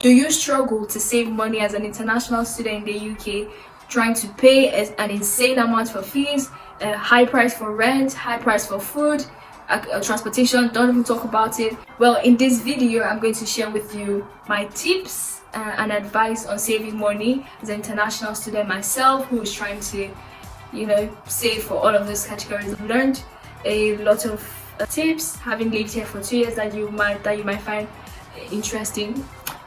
Do you struggle to save money as an international student in the UK, trying to pay an insane amount for fees, a high price for rent, high price for food, transportation, don't even talk about it? Well, in this video, I'm going to share with you my tips and advice on saving money as an international student myself, who is trying to, save for all of those categories. I've learned a lot of tips having lived here for 2 years that you might find interesting.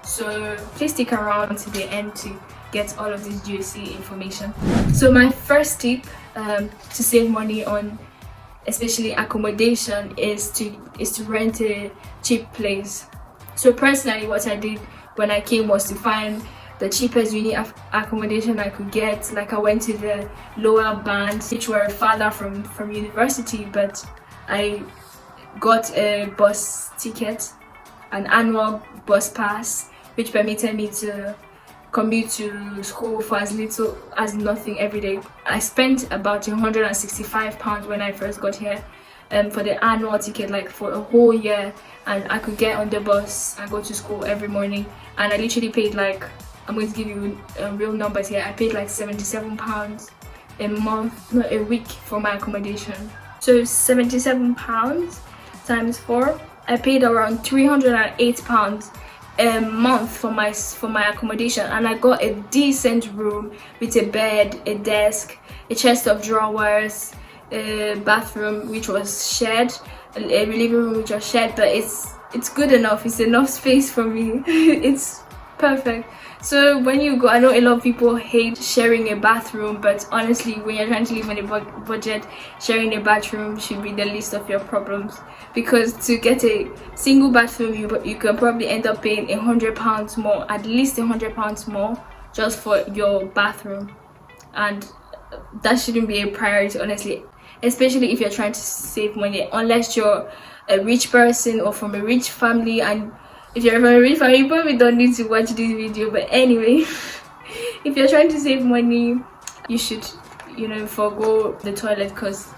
So please stick around until the end to get all of this juicy information. So my first tip to save money on especially accommodation is to rent a cheap place. So personally, what I did when I came was to find the cheapest uni accommodation I could get. Like, I went to the lower bands, which were farther from university, but I got a bus ticket, an annual bus pass, which permitted me to commute to school for as little as nothing every day. I spent about £165 when I first got here for the annual ticket, like for a whole year, and I could get on the bus and go to school every morning. And I literally paid, like, I'm going to give you real numbers here, I paid like £77 a week for my accommodation. So £77 times 4, I paid around £308 a month for my accommodation, and I got a decent room with a bed, a desk, a chest of drawers, a bathroom which was shared, a living room which was shared, but it's good enough. It's enough space for me. It's perfect. So when you go, I know a lot of people hate sharing a bathroom, but honestly, when you're trying to live on a budget, sharing a bathroom should be the least of your problems. Because to get a single bathroom, you can probably end up paying £100 more, at least £100 more, just for your bathroom, and that shouldn't be a priority, honestly. Especially if you're trying to save money, unless you're a rich person or from a rich family. And if you're from a rich family, you probably don't need to watch this video. But anyway, if you're trying to save money, you should, forgo the toilet, because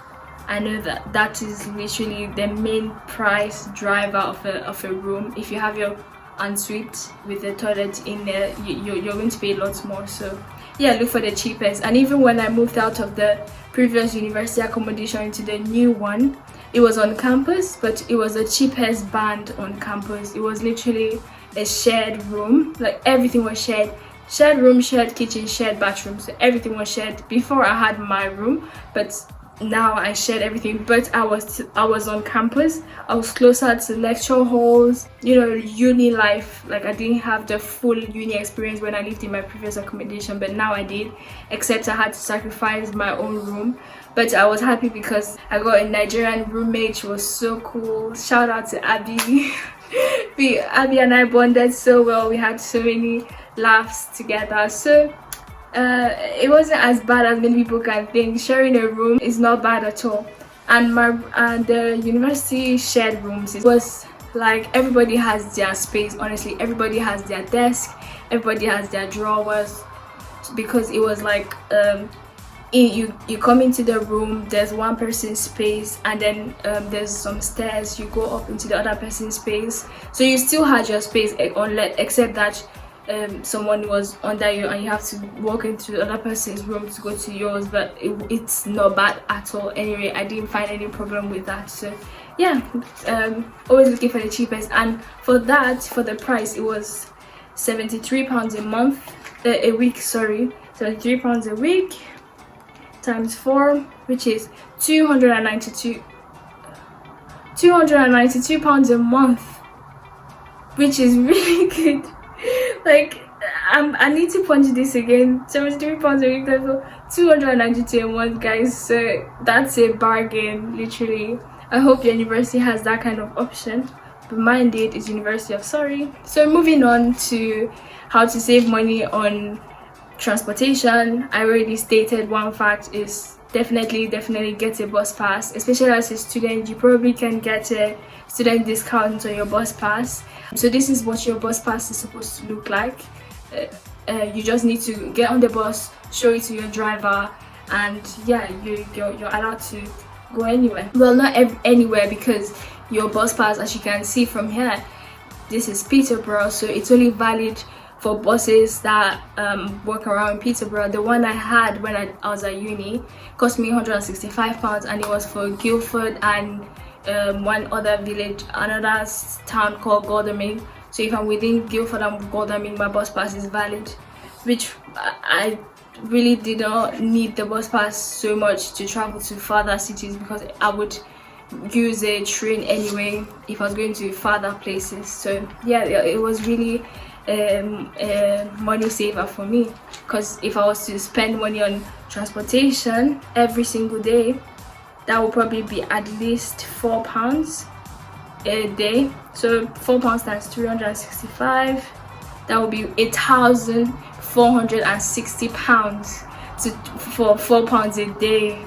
I know that is literally the main price driver of a room. If you have your ensuite with the toilet in there, you're going to pay a lot more. So yeah, look for the cheapest. And even when I moved out of the previous university accommodation into the new one, it was on campus, but it was the cheapest band on campus. It was literally a shared room, like everything was shared room, shared kitchen, shared bathroom, so everything was shared. Before, I had my room, but now I shared everything. But I was on campus, I was closer to lecture halls, uni life. Like, I didn't have the full uni experience when I lived in my previous accommodation, but now I did, except I had to sacrifice my own room. But I was happy because I got a Nigerian roommate. She was so cool. Shout out to Abby. Abby and I bonded so well. We had so many laughs together. So it wasn't as bad as many people can think. Sharing a room is not bad at all. And the university shared rooms. It was like everybody has their space. Honestly, everybody has their desk. Everybody has their drawers, because it was like you come into the room, there's one person's space, and then there's some stairs, you go up into the other person's space. So you still had your space, except that someone was under you and you have to walk into the other person's room to go to yours. But it's not bad at all. Anyway, I didn't find any problem with that. So yeah, always looking for the cheapest. And for the price, it was £73 a month, a week, sorry, £73 a week times 4, which is £292 a month, which is really good. Like, I need to punch this again. £73 a week, that's £292 a month, guys. So that's a bargain, literally. I hope your university has that kind of option, but mine did. Is University of Surrey. So moving on to how to save money on transportation, I already stated one fact is definitely get a bus pass. Especially as a student, you probably can get a student discount on your bus pass. So this is what your bus pass is supposed to look like. You just need to get on the bus, show it to your driver, and yeah, you're allowed to go anywhere. Well, not anywhere, because your bus pass, as you can see from here, this is Peterborough, so it's only valid for buses that work around Peterborough. The one I had when I was at uni cost me £165, and it was for Guildford and one other village, another town called Godalming. So if I'm within Guildford and Godalming, my bus pass is valid, which I really did not need the bus pass so much to travel to farther cities, because I would use a train anyway if I was going to farther places. So yeah, it was really a money saver for me, because if I was to spend money on transportation every single day, that would probably be at least £4 a day. So £4 times 365, that would be £1,460 for £4 a day.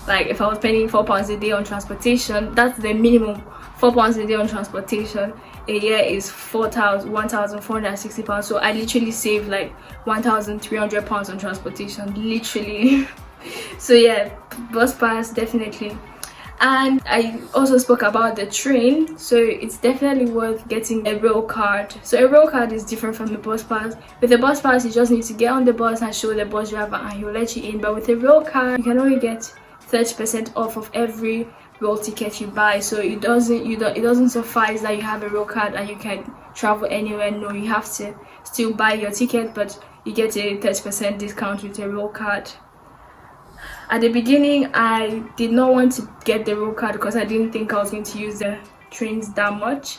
Like if I was spending £4 a day on transportation, that's the minimum. £4 a day on transportation, a year is £1,460. So I literally saved like £1,300 on transportation, literally. So yeah, bus pass definitely. And I also spoke about the train, so it's definitely worth getting a rail card. So a rail card is different from the bus pass. With the bus pass, you just need to get on the bus and show the bus driver and he'll let you in. But with a rail card, you can only get 30% off of every rail ticket you buy. So it doesn't suffice that you have a rail card and you can travel anywhere. No, you have to still buy your ticket, but you get a 30% discount with a rail card. At the beginning, I did not want to get the rail card because I didn't think I was going to use the trains that much,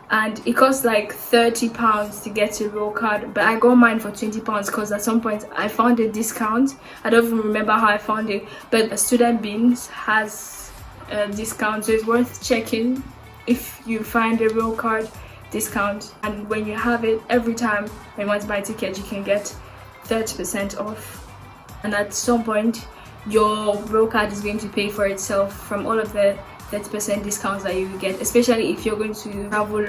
and it cost like £30 to get a rail card, but I got mine for £20 because at some point I found a discount. I don't even remember how I found it, but Student Beans has a discount, so it's worth checking if you find a rail card discount. And when you have it, every time when you want to buy a ticket, you can get 30% off, and at some point your rail card is going to pay for itself from all of the 30% discounts that you get, especially if you're going to travel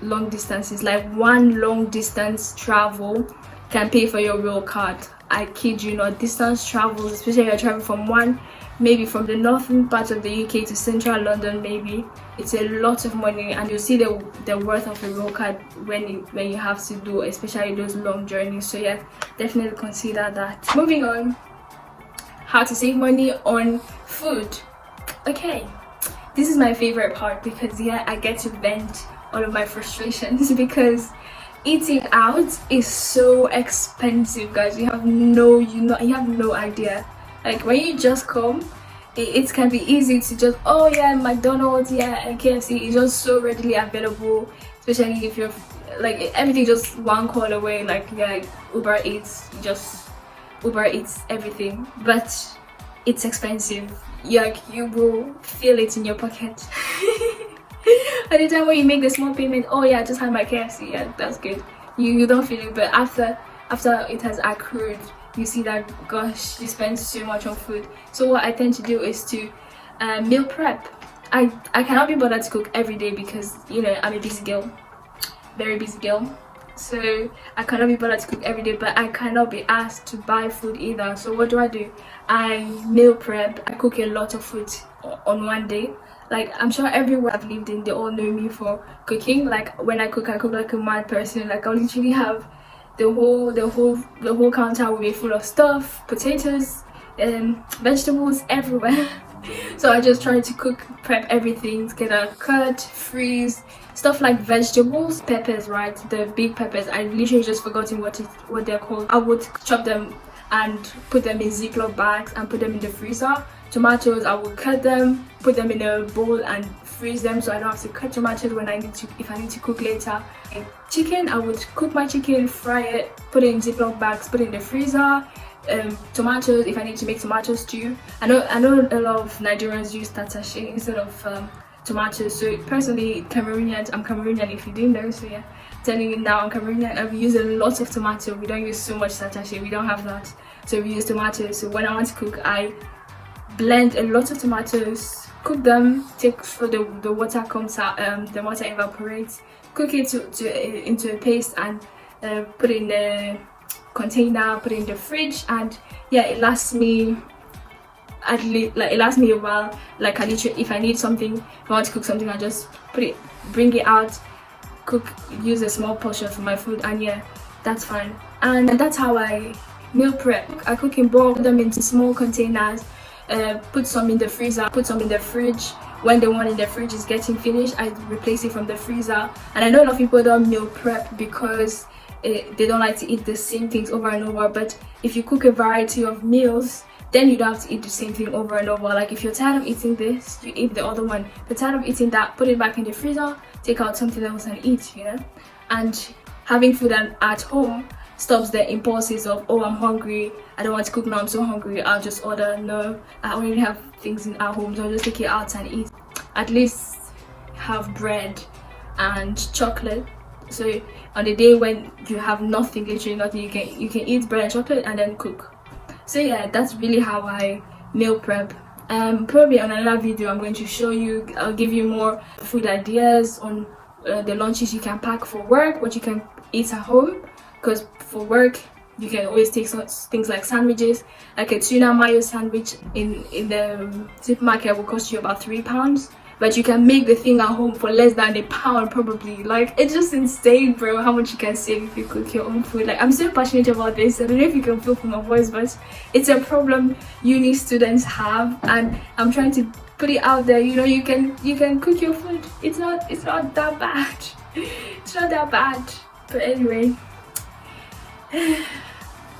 long distances. Like one long distance travel can pay for your rail card. I kid you not. Distance travels, especially if you're traveling from maybe from the northern part of the UK to central London, maybe it's a lot of money, and you'll see the worth of a rail card when you have to do especially those long journeys. So yeah, definitely consider that. Moving on, how to save money on food. Okay, this is my favorite part, because yeah, I get to vent all of my frustrations because eating out is so expensive, guys. You have no idea. Like when you just come, it can be easy to just, oh yeah, McDonald's, yeah, and KFC is just so readily available, especially if you're like everything just one call away. Like yeah, Uber Eats, Uber Eats everything, but it's expensive. Like you will feel it in your pocket. At the time when you make the small payment, oh yeah, I just had my KFC, yeah, that's good. You don't feel it, but after it has accrued, you see that, gosh, you spend so much on food. So what I tend to do is to meal prep. I cannot be bothered to cook every day because, you know, I'm a busy girl, very busy girl. So I cannot be bothered to cook every day, but I cannot be asked to buy food either. So what do? I meal prep. I cook a lot of food on one day. Like I'm sure everyone I've lived in, they all know me for cooking. Like when I cook like a mad person. Like I'll literally have the whole counter will be full of stuff, potatoes, vegetables everywhere. So I just try to prep everything, get a cut, freeze, stuff like vegetables, peppers, right? The big peppers. I literally just forgotten what they're called. I would chop them and put them in Ziploc bags and put them in the freezer. Tomatoes, I will cut them, put them in a bowl and freeze them, so I don't have to cut tomatoes if I need to cook later. And chicken, I would cook my chicken, fry it, put it in Ziploc bags, put it in the freezer. Tomatoes, if I need to make tomato stew. I know a lot of Nigerians use tatashe instead of tomatoes. So personally, I'm Cameroonian if you didn't know. So yeah, telling you now, I'm Cameroonian and we use a lot of tomato. We don't use so much tatashe, we don't have that. So we use tomatoes. So when I want to cook, I blend a lot of tomatoes, cook them, take so the water comes out, the water evaporates, cook it into a paste and put it in the container, put it in the fridge, and yeah, it lasts me at least, like it lasts me a while. Like I literally, if I need something, if I want to cook something, I just bring it out, use a small portion for my food, and yeah, that's fine. And that's how I meal prep. I cook in bulk, put them into small containers, put some in the freezer, put some in the fridge. When the one in the fridge is getting finished, I replace it from the freezer. And I know a lot of people don't meal prep because they don't like to eat the same things over and over. But if you cook a variety of meals, then you don't have to eat the same thing over and over. Like if you're tired of eating this, you eat the other one. If you're tired of eating that, put it back in the freezer, take out something else and eat, you know. And having food at home stops the impulses of, oh, I'm hungry, I don't want to cook now, I'm so hungry, I'll just order. No, I already have things in our home, so I'll just take it out and eat. At least have bread and chocolate, so on the day when you have nothing, literally nothing, you can eat bread and chocolate and then cook. So yeah, that's really how I meal prep. Probably on another video I'm going to show you, I'll give you more food ideas on the lunches you can pack for work, what you can eat at home, because for work you can always take things like sandwiches. Like a tuna mayo sandwich in the supermarket will cost you about £3, but you can make the thing at home for less than £1 probably. Like, it's just insane, bro, how much you can save if you cook your own food. Like, I'm so passionate about this. I don't know if you can feel from my voice, but it's a problem uni students have, and I'm trying to put it out there. You know, you can cook your food. It's not that bad. It's not that bad. But anyway,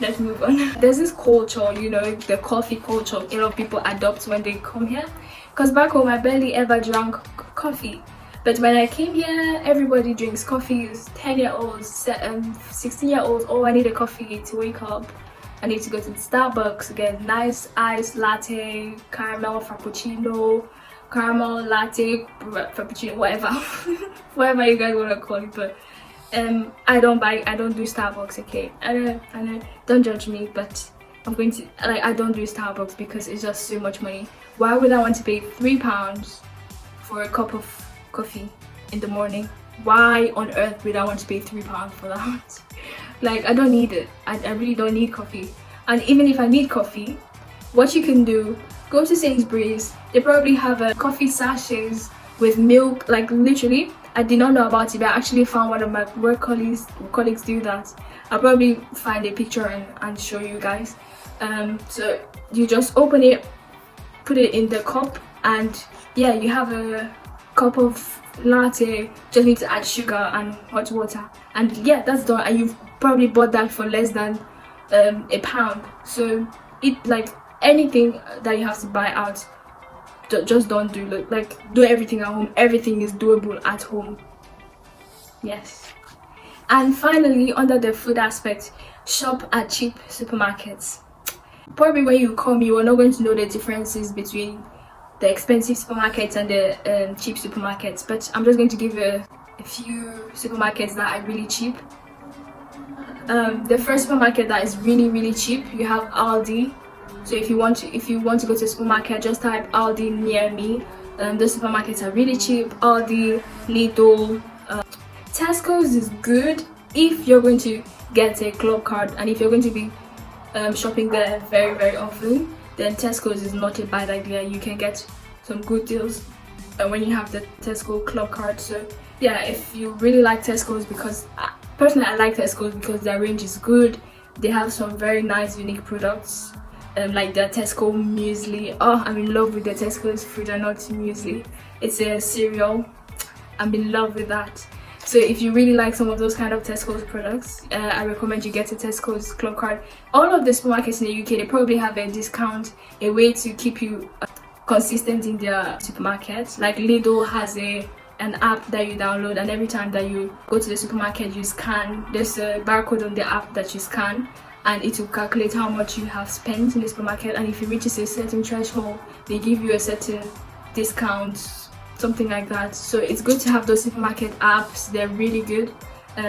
let's move on. There's this culture, you know, the coffee culture a lot of people adopt when they come here, because back home I barely ever drank coffee, but when I came here everybody drinks coffee. 10-year-olds, 16-year-olds, oh, I need a coffee to wake up, I need to go to the Starbucks, get nice iced latte, caramel frappuccino, caramel latte frappuccino, whatever whatever you guys want to call it. But I don't do Starbucks, okay? I know, don't judge me, but I'm going to, like, I don't do Starbucks because it's just so much money. Why would I want to pay £3 for a cup of coffee in the morning? Why on earth would I want to pay £3 for that? Like, I don't need it. I really don't need coffee. And even if I need coffee, what you can do, go to Sainsbury's. They probably have a coffee sachets with milk, like literally. I did not know about it, but I actually found one of my work colleagues do that. I'll probably find a picture and show you guys. So you just open it, put it in the cup, and yeah, you have a cup of latte. Just need to add sugar and hot water, and yeah, that's done. And you've probably bought that for less than £1. So it, like, anything that you have to buy out, just don't do. Like, do everything at home. Everything is doable at home. Yes. And finally, under the food aspect, shop at cheap supermarkets. Probably when you come, you are not going to know the differences between the expensive supermarkets and the cheap supermarkets, but I'm just going to give you a few supermarkets that are really cheap. The first supermarket that is really cheap, you have Aldi. So if you want to go to a supermarket, just type Aldi near me. The supermarkets are really cheap. Aldi, Lidl, Tesco's is good if you're going to get a club card, and if you're going to be shopping there very often, then Tesco's is not a bad idea. You can get some good deals when you have the Tesco club card. So yeah, if you really like Tesco's, because personally I like Tesco's because their range is good. They have some very nice unique products, like the Tesco muesli. Oh, I'm in love with the Tesco's fruit and nuts muesli. It's a cereal. I'm in love with that. So if you really like some of those kind of Tesco's products, I recommend you get a Tesco's club card. All of the supermarkets in the UK, they probably have a discount, a way to keep you consistent in their supermarkets. Like Lidl has an app that you download, and every time that you go to the supermarket, you scan. There's a barcode on the app that you scan, and it will calculate how much you have spent in the supermarket. And if it reaches a certain threshold, they give you a certain discount, something like that. So it's good to have those supermarket apps. They're really good.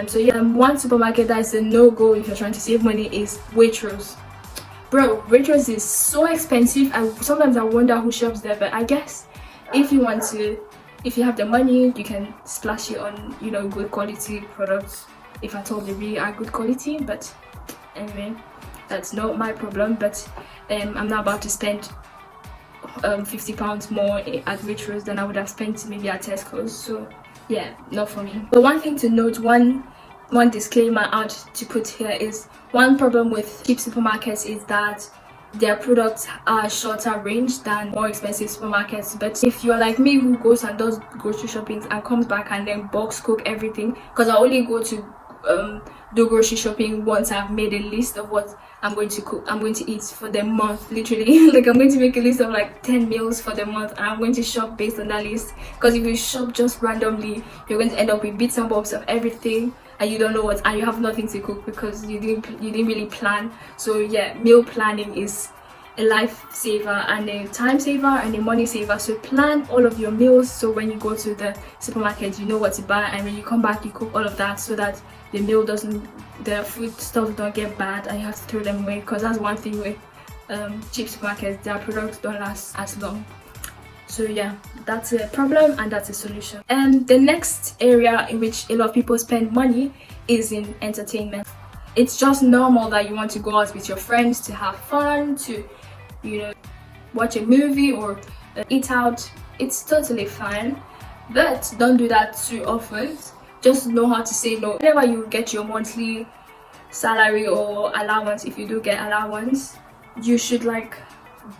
So yeah, one supermarket that is a no-go if you're trying to save money is Waitrose. Bro, Waitrose is so expensive. Sometimes I wonder who shops there, but I guess if you have the money, you can splash it on, you know, good quality products, if at all they really are good quality. But anyway, that's not my problem. But I'm not about to spend £50 more at Waitrose than I would have spent maybe at Tesco's. So yeah, not for me. But one thing to note, one disclaimer out to put here is, one problem with cheap supermarkets is that their products are shorter range than more expensive supermarkets. But if you're like me, who goes and does grocery shopping and comes back and then box cook everything, because I only go to do grocery shopping once I've made a list of what I'm going to cook, I'm going to eat for the month, literally. Like, I'm going to make a list of like 10 meals for the month, and I'm going to shop based on that list. Because if you shop just randomly, you're going to end up with bits and bobs of everything, and you don't know what, and you have nothing to cook because you didn't really plan. So yeah, meal planning is a lifesaver and a time saver and a money saver. So plan all of your meals, so when you go to the supermarket, you know what to buy, and when you come back, you cook all of that, so that the food stuff don't get bad and you have to throw them away. Because that's one thing with cheap supermarkets, their products don't last as long. So yeah, that's a problem and that's a solution. And the next area in which a lot of people spend money is in entertainment. It's just normal that you want to go out with your friends to have fun, to, you know, watch a movie or eat out. It's totally fine, but don't do that too often. Just know how to say no. Whenever you get your monthly salary or allowance, if you do get allowance, you should like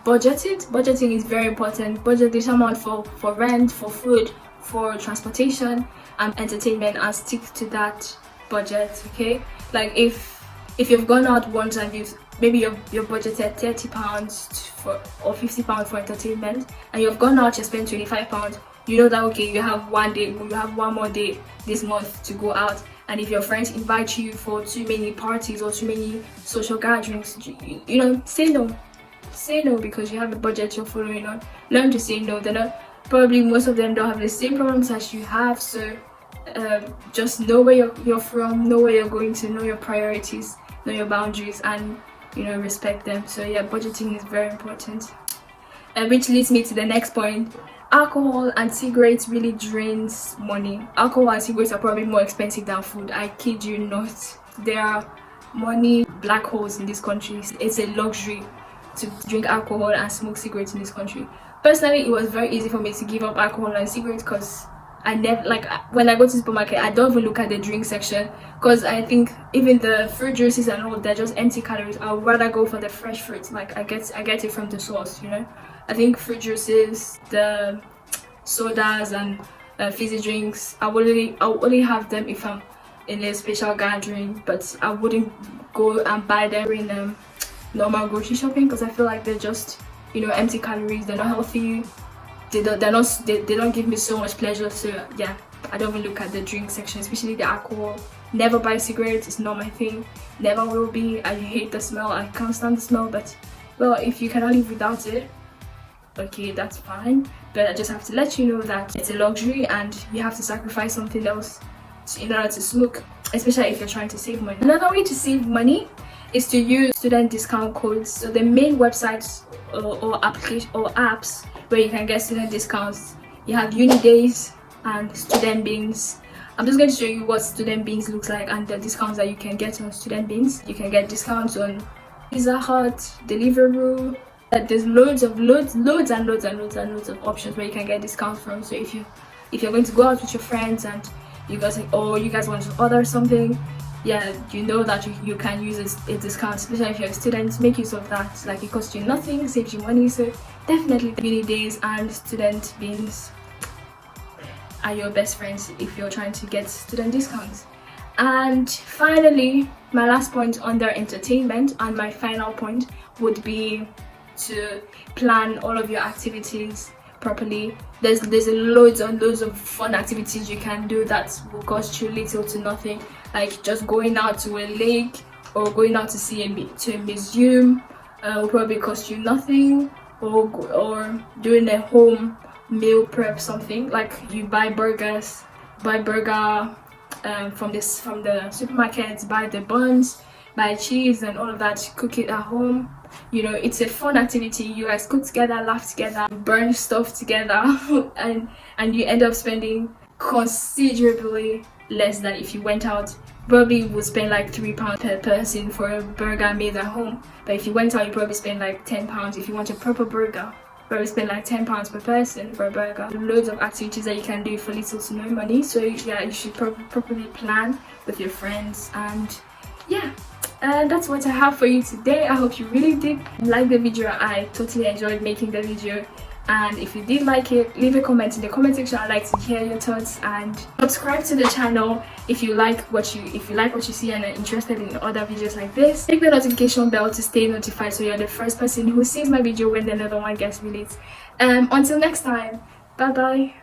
budget it. Budgeting is very important. Budget this amount for rent, for food, for transportation and entertainment, and stick to that budget. Okay, like if you've gone out once and maybe you've budgeted £30 or £50 for entertainment, and you've gone out, you spent £25, you know that okay, you have one more day this month to go out. And if your friends invite you for too many parties or too many social gatherings, you know, say no, because you have a budget you're following on. Learn to say no. They're not, probably most of them don't have the same problems as you have, so just know where you're from, know where you're going to, know your priorities, know your boundaries, and, you know, respect them. So yeah, budgeting is very important. Which leads me to the next point. Alcohol and cigarettes really drains money. Alcohol and cigarettes are probably more expensive than food. I kid you not. There are money black holes in this country. It's a luxury to drink alcohol and smoke cigarettes in this country. Personally, it was very easy for me to give up alcohol and cigarettes, because I never, like, when I go to the supermarket, I don't even look at the drink section, because I think even the fruit juices and all, they're just empty calories. I would rather go for the fresh fruits. Like, I get it from the source, you know. I think fruit juices, the sodas and fizzy drinks, I would only have them if I'm in a special gathering, but I wouldn't go and buy them in normal grocery shopping, because I feel like they're just, you know, empty calories. They're not healthy. They don't give me so much pleasure. So yeah, I don't even look at the drink section, especially the alcohol. Never buy cigarettes. It's not my thing. Never will be. I hate the smell. I can't stand the smell. But well, if you cannot live without it, okay, that's fine. But I just have to let you know that it's a luxury and you have to sacrifice something else in order to smoke, especially if you're trying to save money. Another way to save money is to use student discount codes. So the main websites or application or apps where you can get student discounts, you have uni days and student beans. I'm just going to show you what student beans looks like and the discounts that you can get on student beans. You can get discounts on Pizza Hut, Deliveroo. There's loads and loads of options where you can get discounts from. So if you're going to go out with your friends and you guys want to order something, yeah, you know that you can use a discount, especially if you're a student. Make use of that. Like, it costs you nothing, saves you money. So definitely uni days and student beans are your best friends if you're trying to get student discounts. And finally, my last point under entertainment, and my final point, would be to plan all of your activities properly. There's loads and loads of fun activities you can do that will cost you little to nothing, like just going out to a lake or going out to see a museum will probably cost you nothing, or doing a home meal prep, something like you buy burger from the supermarket, buy the buns, buy cheese and all of that, cook it at home. You know, it's a fun activity. You guys cook together, laugh together, burn stuff together, and you end up spending considerably less than if you went out. Probably would spend like £3 per person for a burger made at home, but if you went out, you probably spend like £10 if you want a proper burger. where we spend like £10 per person for a burger. Loads of activities that you can do for little to no money. So yeah, you should properly plan with your friends. And yeah, that's what I have for you today. I hope you really did like the video. I totally enjoyed making the video. And if you did like it, leave a comment in the comment section. I'd like to hear your thoughts, and subscribe to the channel if you like what you see and are interested in other videos like this. Click the notification bell to stay notified so you're the first person who sees my video when another one gets released. Until next time, bye bye.